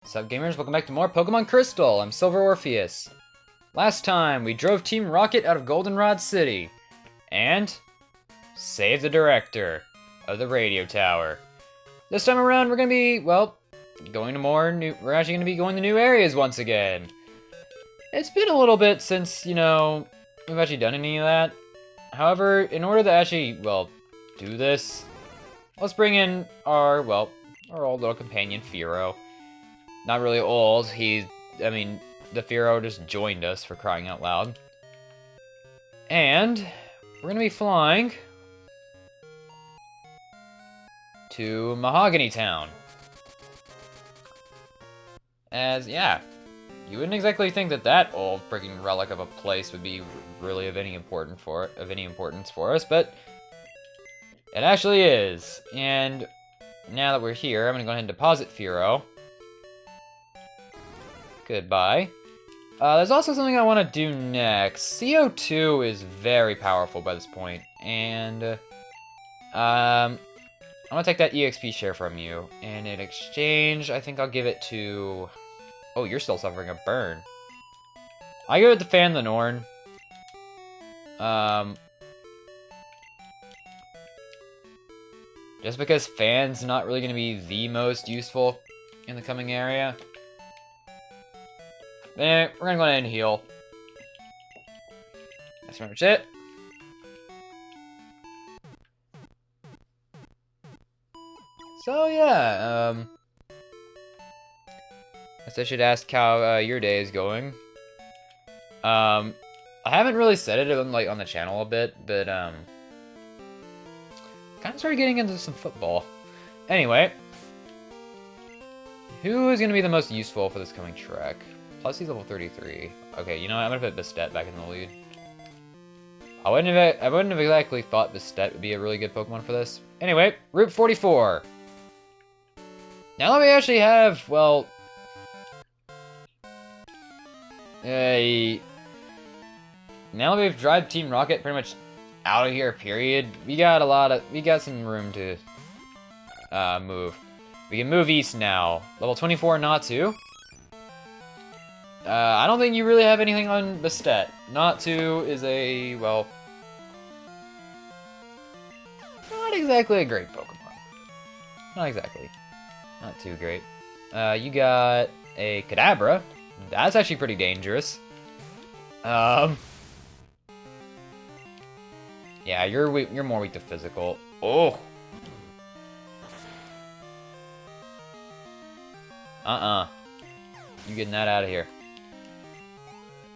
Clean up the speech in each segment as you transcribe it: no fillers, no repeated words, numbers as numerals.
What's up, gamers? Welcome back to more Pokemon Crystal. I'm Silver Orpheus. Last time, we drove Team Rocket out of Goldenrod City and saved the director of the radio tower. This time around, we're gonna be, well, going to we're actually gonna be going to new areas once again. It's been a little bit since, we've actually done any of that. However, in order to actually, do this, let's bring in our old little companion, Firo. Not really old, the Firo just joined us, for crying out loud. And we're gonna be flying to Mahogany Town. You wouldn't exactly think that old freaking relic of a place would be really of any importance for us, but it actually is. And now that we're here, I'm gonna go ahead and deposit Firo. Goodbye. There's also something I want to do next. CO2 is very powerful by this point, and I'm gonna take that EXP share from you, and in exchange, I think I'll give it to... Oh, you're still suffering a burn. I give it to Fan the Norn. Just because Fan's not really gonna be the most useful in the coming area. Then we're gonna go ahead and heal. That's pretty much it. So yeah, guess I should ask how your day is going. I haven't really said it on the channel a bit, but kind of started getting into some football. Anyway, who is gonna be the most useful for this coming trek? Plus he's level 33. Okay, you know what? I'm gonna put Bastet back in the lead. I wouldn't have exactly thought Bastet would be a really good Pokemon for this. Anyway, Route 44. Now that we actually have, now that we've driven Team Rocket pretty much out of here, period, we got some room to move. We can move east now. Level 24 Natu. I don't think you really have anything on Bastet. Natu is not exactly a great Pokemon. Not exactly. Not too great. You got a Kadabra. That's actually pretty dangerous. Yeah, you're more weak to physical. Oh. You getting that out of here.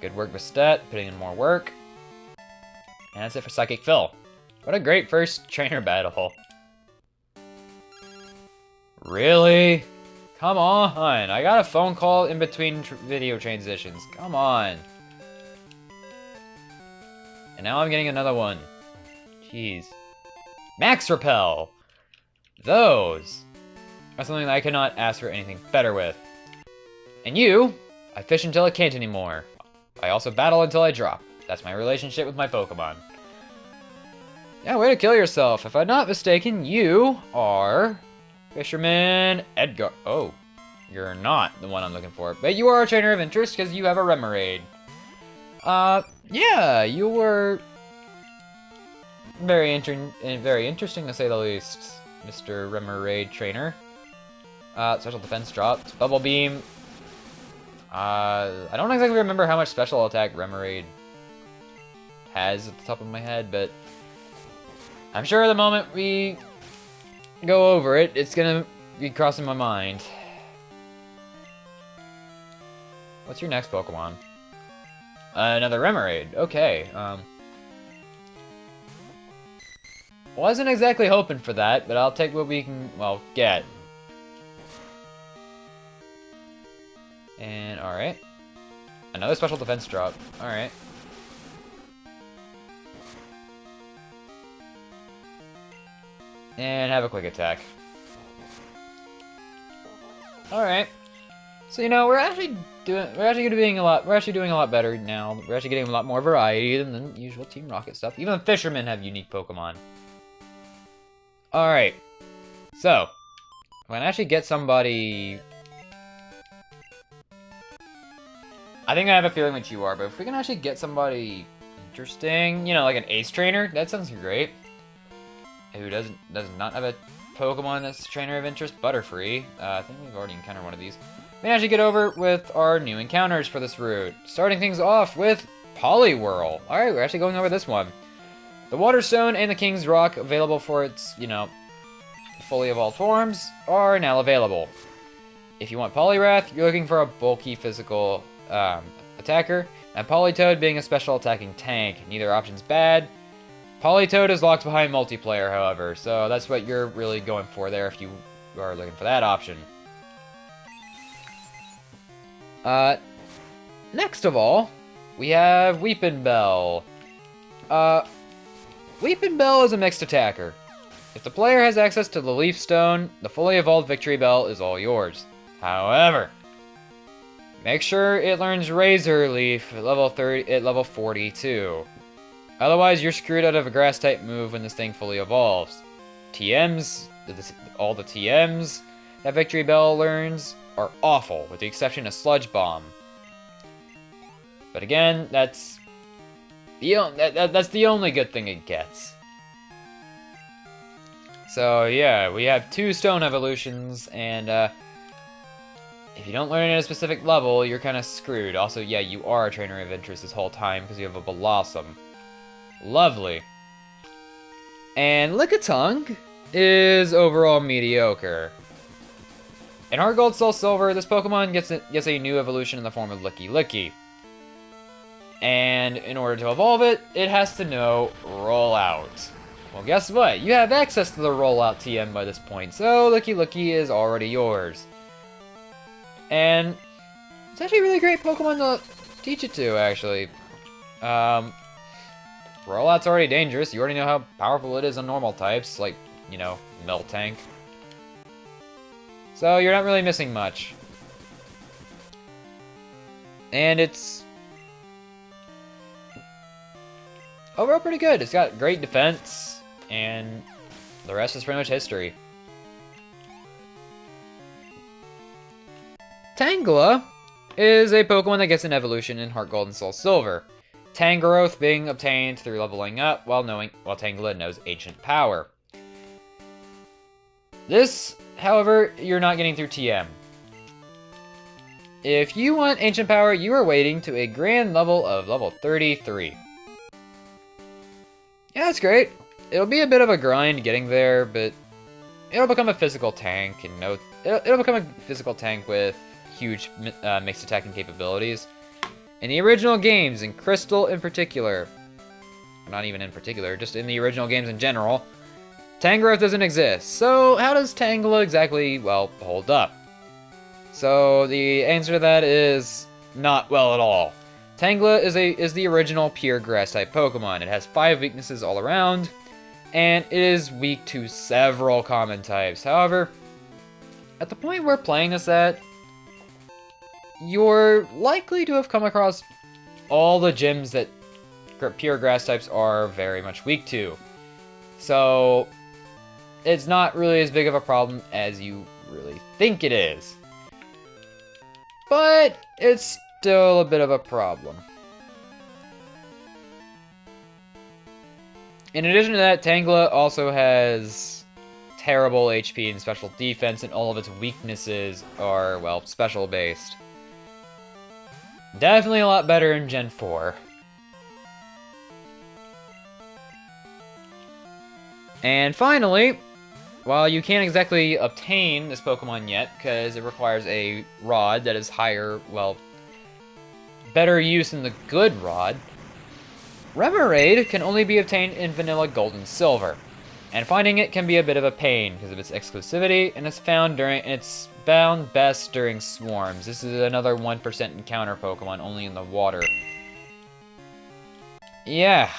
Good work with Stet, putting in more work. And that's it for Psychic Phil. What a great first trainer battle. Really? Come on, I got a phone call in between video transitions. Come on. And now I'm getting another one. Jeez. Max Repel! Those are something that I could not ask for anything better with. And you, I fish until I can't anymore. I also battle until I drop. That's my relationship with my Pokemon. Yeah, way to kill yourself. If I'm not mistaken, you are Fisherman Edgar. Oh, you're not the one I'm looking for. But you are a trainer of interest because you have a Remoraid. Yeah, you were very interesting to say the least, Mr. Remoraid trainer. Special defense dropped. Bubble Beam. I don't exactly remember how much special attack Remoraid has at the top of my head, but I'm sure the moment we go over it, it's gonna be crossing my mind. What's your next Pokemon? Another Remoraid. Okay, wasn't exactly hoping for that, but I'll take what we can, get. And, alright. Another special defense drop. Alright. And have a quick attack. Alright. So, we're actually doing a lot better now. We're actually getting a lot more variety than the usual Team Rocket stuff. Even the fishermen have unique Pokemon. Alright. So, I'm gonna actually get somebody I think I have a feeling that you are, but if we can actually get somebody interesting, you know, like an ace trainer, that sounds great. Who does not have a Pokemon that's a trainer of interest? Butterfree. I think we've already encountered one of these. We can actually get over with our new encounters for this route. Starting things off with Poliwhirl. Alright, we're actually going over this one. The Water Stone and the King's Rock, available for its, you know, fully evolved forms, are now available. If you want Poliwrath, you're looking for a bulky physical attacker, and Politoed being a special attacking tank. Neither option's bad. Politoed is locked behind multiplayer, however, so that's what you're really going for there if you are looking for that option. Next of all, we have Weepinbell. Weepinbell is a mixed attacker. If the player has access to the Leaf Stone, the fully evolved Victory Bell is all yours. However, make sure it learns Razor Leaf at level 42. Otherwise, you're screwed out of a Grass-type move when this thing fully evolves. TMs, all the TMs that Victory Bell learns are awful, with the exception of Sludge Bomb. But again, that's the only good thing it gets. So yeah, we have 2 stone evolutions, and if you don't learn at a specific level, you're kind of screwed. Also, yeah, you are a trainer of interest this whole time because you have a Blossom. Lovely. And Lickitung is overall mediocre. In Heart Gold, Soul Silver, this Pokemon gets a new evolution in the form of Licky. And in order to evolve it, it has to know Rollout. Well, guess what? You have access to the Rollout TM by this point, so Licky is already yours. And it's actually a really great Pokemon to teach it to, actually. Rollout's already dangerous. You already know how powerful it is on normal types, like, you know, Miltank. So you're not really missing much. And it's overall pretty good. It's got great defense, and the rest is pretty much history. Tangela is a Pokemon that gets an evolution in Heart Gold and Soul Silver. Tangrowth being obtained through leveling up while Tangela knows Ancient Power. This, however, you're not getting through TM. If you want Ancient Power, you are waiting to a grand level of level 33. Yeah, that's great. It'll be a bit of a grind getting there, but it'll become a physical tank, and it'll become a physical tank with huge mixed attacking capabilities. In the original games, in Crystal in particular, not even in particular, just in the original games in general, Tangrowth doesn't exist. So how does Tangela exactly, well, hold up? So the answer to that is not well at all. Tangela is the original pure Grass-type Pokemon. It has 5 weaknesses all around, and it is weak to several common types. However, at the point we're playing this at, you're likely to have come across all the gyms that pure Grass types are very much weak to. So it's not really as big of a problem as you really think it is. But it's still a bit of a problem. In addition to that, Tangela also has terrible HP and special defense, and all of its weaknesses are, well, special based. Definitely a lot better in Gen 4. And finally, while you can't exactly obtain this Pokemon yet, because it requires a rod that is higher, well, better use than the good rod, Remoraid can only be obtained in Vanilla Gold and Silver. And finding it can be a bit of a pain because of its exclusivity, and it's found best during swarms. This is another 1% encounter Pokemon only in the water. Yeah.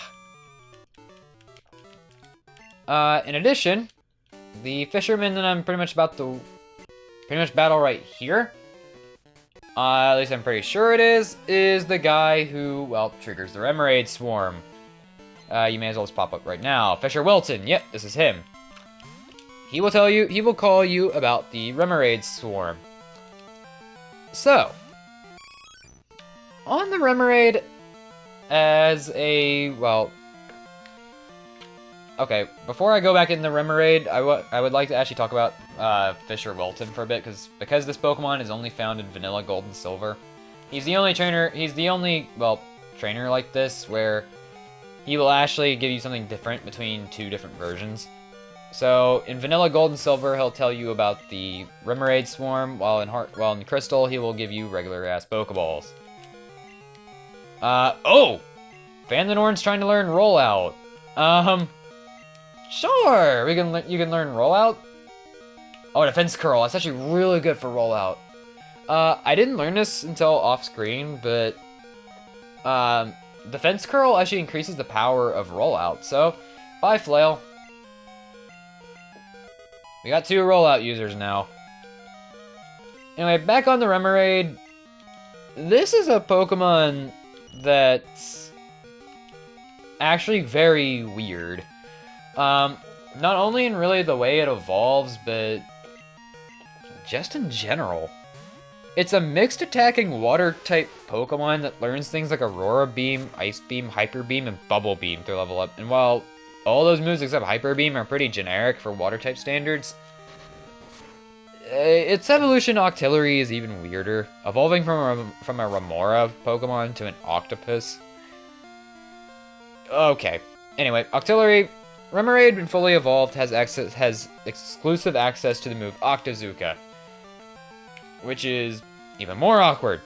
In addition, the fisherman that I'm pretty much about to battle right here, at least I'm pretty sure it is the guy who, well, triggers the Remoraid swarm. You may as well just pop up right now. Fisher Wilton, yep, this is him. He will call you about the Remoraid swarm. So, on the Remoraid, as a, well... Okay, before I go back in the Remoraid, I would like to actually talk about Fisher Wilton for a bit, because this Pokemon is only found in Vanilla, Gold, and Silver. He's the only trainer, well, trainer like this, where he will actually give you something different between two different versions. So, in Vanilla, Gold, and Silver, he'll tell you about the Remoraid Swarm, while in Crystal, he will give you regular-ass Pokeballs. Oh! Vandanoran's trying to learn Rollout. Sure! You can learn Rollout? Oh, Defense Curl, that's actually really good for Rollout. I didn't learn this until off-screen, but... Defense Curl actually increases the power of Rollout, so... Bye, Flail. We got 2 Rollout users now. Anyway, back on the Remoraid. This is a Pokemon that's actually very weird. Not only in really the way it evolves, but just in general. It's a mixed attacking water-type Pokemon that learns things like Aurora Beam, Ice Beam, Hyper Beam, and Bubble Beam to level up. And while all those moves except Hyper Beam are pretty generic for water-type standards, its evolution Octillery is even weirder, evolving from a Remora Pokemon to an Octopus. Okay, anyway, Octillery, Remoraid when fully evolved has exclusive access to the move Octazooka, which is even more awkward.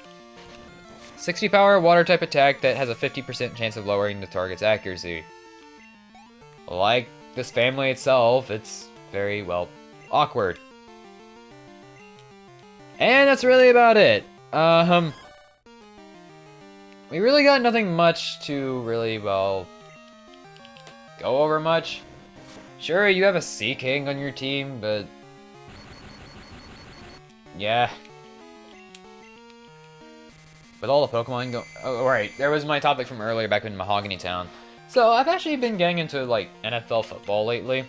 60 power water-type attack that has a 50% chance of lowering the target's accuracy. Like this family itself, it's very, well, awkward. And that's really about it. We really got nothing much to really, well, go over much. Sure, you have a Sea King on your team, but... yeah. With all the Pokemon go... oh, right, there was my topic from earlier back in Mahogany Town. So, I've actually been getting into, like, NFL football lately.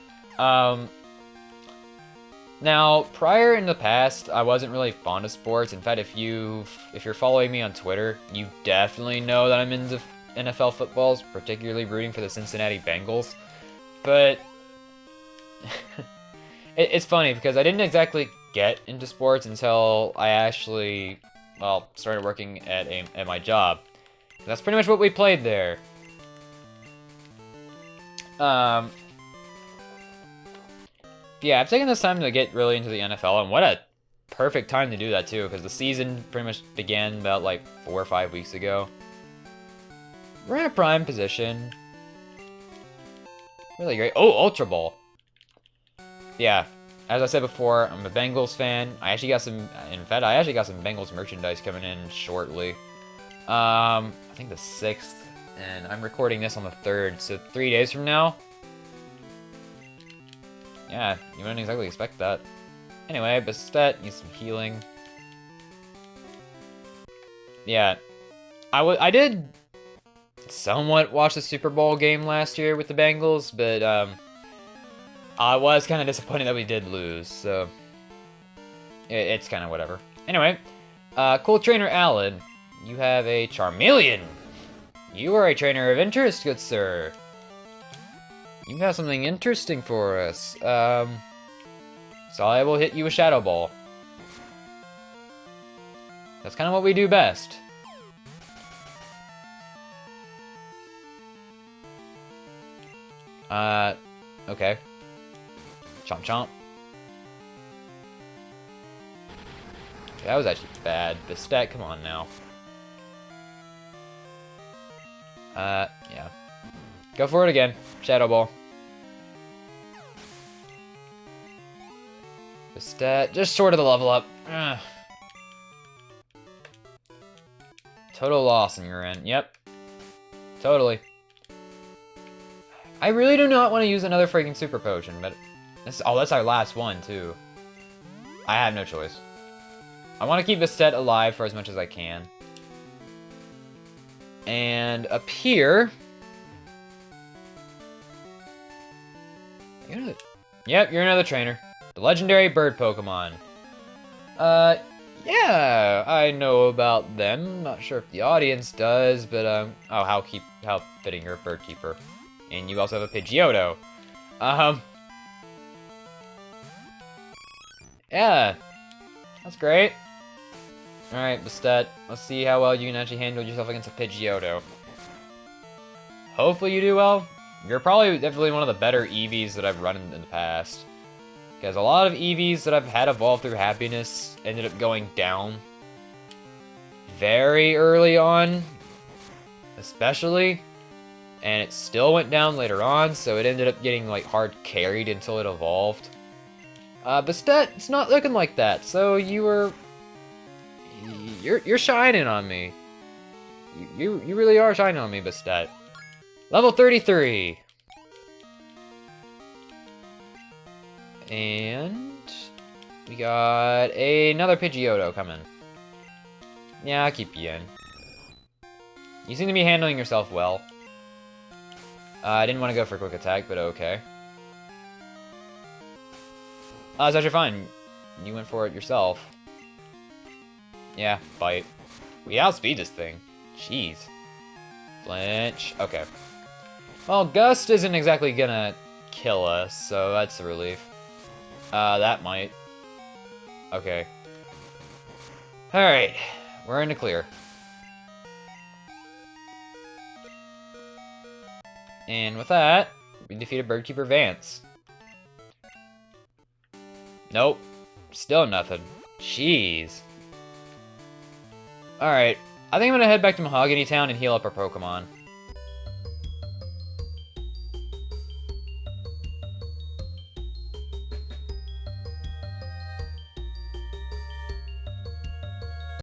Now, prior in the past, I wasn't really fond of sports. In fact, if you're following me on Twitter, you definitely know that I'm into NFL footballs, particularly rooting for the Cincinnati Bengals. But it's funny because I didn't exactly get into sports until I actually, well, started working at my job. That's pretty much what we played there. Yeah, I've taken this time to get really into the NFL, and what a perfect time to do that, too, because the season pretty much began about, like, 4 or 5 weeks ago. We're in a prime position. Really great. Oh, Ultra Ball! Yeah, as I said before, I'm a Bengals fan. I actually got some Bengals merchandise coming in shortly. I think the 6th, and I'm recording this on the 3rd, so 3 days from now. Yeah, you wouldn't exactly expect that. Anyway, Bastet needs some healing. Yeah, I did somewhat watch the Super Bowl game last year with the Bengals, but I was kind of disappointed that we did lose, so it's kind of whatever. Anyway, cool trainer Alan, you have a Charmeleon. You are a trainer of interest, good sir. You have something interesting for us. So I will hit you with Shadow Ball. That's kind of what we do best. Okay. Chomp chomp. That was actually bad. The stat, come on now. Yeah. Go for it again. Shadow Ball. The stat, just short of the level up. Ugh. Total loss in your end. Yep. Totally. I really do not want to use another freaking super potion, but that's our last one too. I have no choice. I want to keep this set alive for as much as I can. And up here, yep, you're another trainer. The legendary bird Pokemon. Yeah, I know about them. Not sure if the audience does, but oh, how fitting, you're a bird keeper, and you also have a Pidgeotto. Yeah, that's great. All right, Bastet, let's see how well you can actually handle yourself against a Pidgeotto. Hopefully you do well. You're probably definitely one of the better Eevees that I've run in the past. Because a lot of Eevees that I've had evolve through happiness ended up going down very early on, especially, and it still went down later on, so it ended up getting like hard carried until it evolved. Bastet, it's not looking like that, so you're shining on me. You really are shining on me, Bastet. Level 33. And we got another Pidgeotto coming. Yeah, I'll keep you in. You seem to be handling yourself well. I didn't want to go for quick attack, but okay. It's actually fine. You went for it yourself. Yeah, bite. We outspeed this thing. Jeez. Flinch. Okay. Well, Gust isn't exactly gonna kill us, so that's a relief. That might. Okay. Alright. We're in the clear. And with that, we defeated Birdkeeper Vance. Nope. Still nothing. Jeez. Alright. I think I'm gonna head back to Mahogany Town and heal up our Pokemon.